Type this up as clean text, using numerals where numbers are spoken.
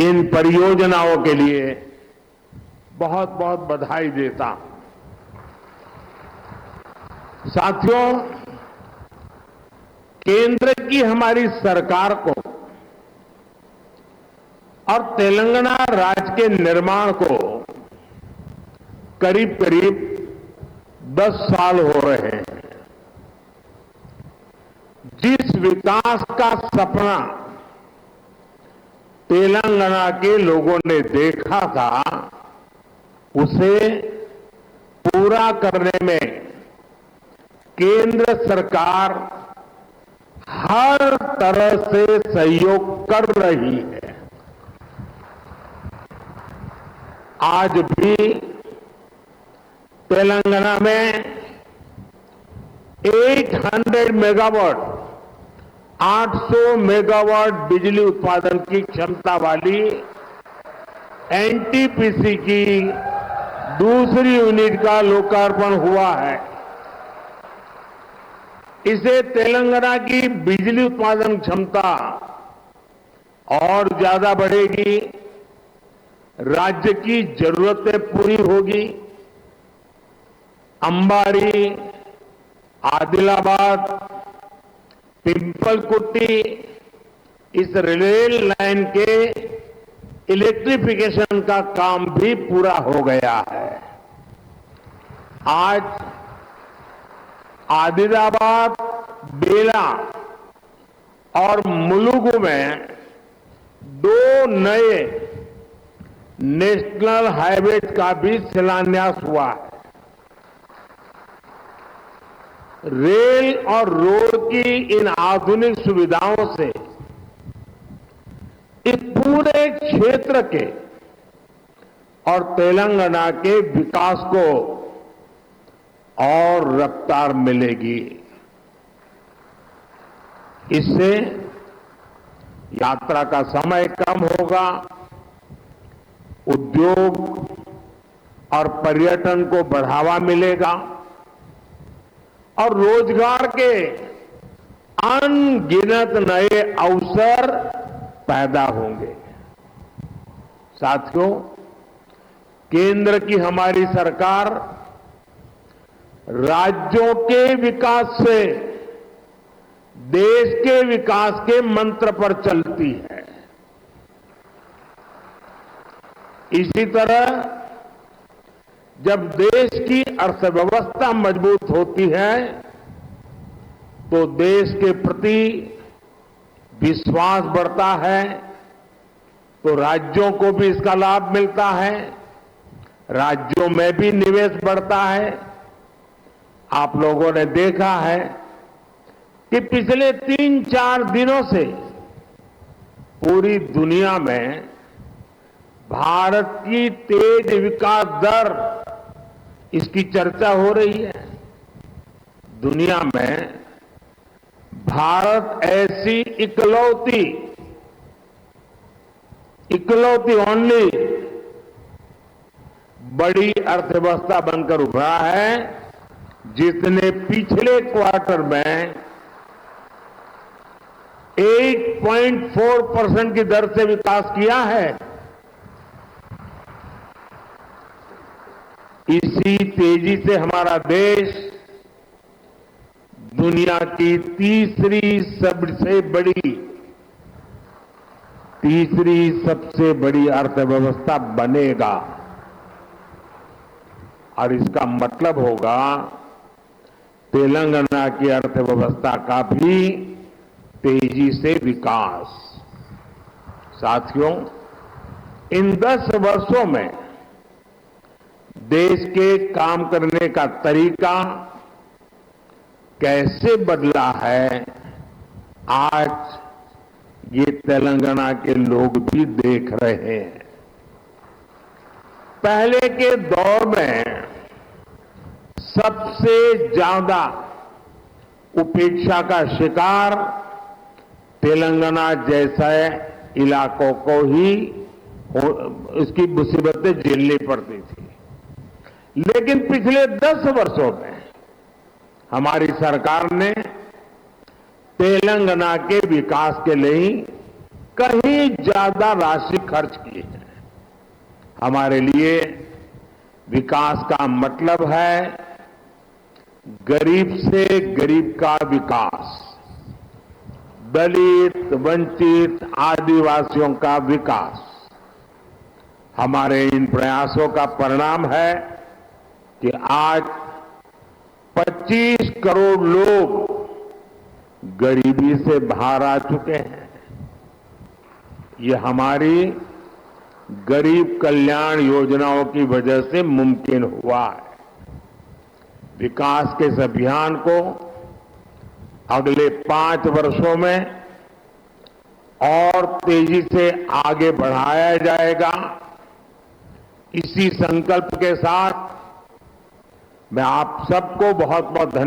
इन परियोजनाओं के लिए बहुत बहुत बधाई देता हूं। साथियों, केंद्र की हमारी सरकार को और तेलंगाना राज्य के निर्माण को करीब करीब 10 साल हो रहे हैं। जिस विकास का सपना तेलंगाना के लोगों ने देखा था, उसे पूरा करने में केंद्र सरकार हर तरह से सहयोग कर रही है। आज भी तेलंगाना में 800 मेगावाट 800 मेगावाट बिजली उत्पादन की क्षमता वाली एनटीपीसी की दूसरी यूनिट का लोकार्पण हुआ है। इससे तेलंगाना की बिजली उत्पादन क्षमता और ज्यादा बढ़ेगी, राज्य की जरूरतें पूरी होगी। अंबारी, आदिलाबाद, पिंपलकुट्टी इस रेल लाइन के इलेक्ट्रिफिकेशन का काम भी पूरा हो गया है। आज आदिलाबाद, बेला और मुलुगु में 2 नए नेशनल हाईवे का भी शिलान्यास हुआ है। रेल और रोड की इन आधुनिक सुविधाओं से इस पूरे क्षेत्र के और तेलंगाना के विकास को और रफ्तार मिलेगी। इससे यात्रा का समय कम होगा, उद्योग और पर्यटन को बढ़ावा मिलेगा और रोजगार के अनगिनत नए अवसर पैदा होंगे। साथियों, केंद्र की हमारी सरकार राज्यों के विकास से देश के विकास के मंत्र पर चलती है। इसी तरह जब देश की अर्थव्यवस्था मजबूत होती है तो देश के प्रति विश्वास बढ़ता है, तो राज्यों को भी इसका लाभ मिलता है, राज्यों में भी निवेश बढ़ता है। आप लोगों ने देखा है कि पिछले 3-4 दिनों से पूरी दुनिया में भारत की तेज विकास दर, इसकी चर्चा हो रही है। दुनिया में भारत ऐसी इकलौती ओनली बड़ी अर्थव्यवस्था बनकर उभरा है जिसने पिछले क्वार्टर में 8.4% की दर से विकास किया है। इसी तेजी से हमारा देश दुनिया की तीसरी सबसे बड़ी अर्थव्यवस्था बनेगा और इसका मतलब होगा तेलंगाना की अर्थव्यवस्था का भी तेजी से विकास। साथियों, इन 10 वर्षों में देश के काम करने का तरीका कैसे बदला है, आज ये तेलंगाना के लोग भी देख रहे हैं। पहले के दौर में सबसे ज्यादा उपेक्षा का शिकार तेलंगाना जैसे इलाकों को ही इसकी मुसीबतें झेलनी पड़ती थी। लेकिन पिछले 10 वर्षों में हमारी सरकार ने तेलंगाना के विकास के लिए कहीं ज्यादा राशि खर्च की है। हमारे लिए विकास का मतलब है गरीब से गरीब का विकास, दलित, वंचित, आदिवासियों का विकास। हमारे इन प्रयासों का परिणाम है कि आज 25 करोड़ लोग गरीबी से बाहर आ चुके हैं। ये हमारी गरीब कल्याण योजनाओं की वजह से मुमकिन हुआ है। विकास के इस अभियान को अगले 5 वर्षों में और तेजी से आगे बढ़ाया जाएगा। इसी संकल्प के साथ मैं आप सबको बहुत बहुत धन्यवाद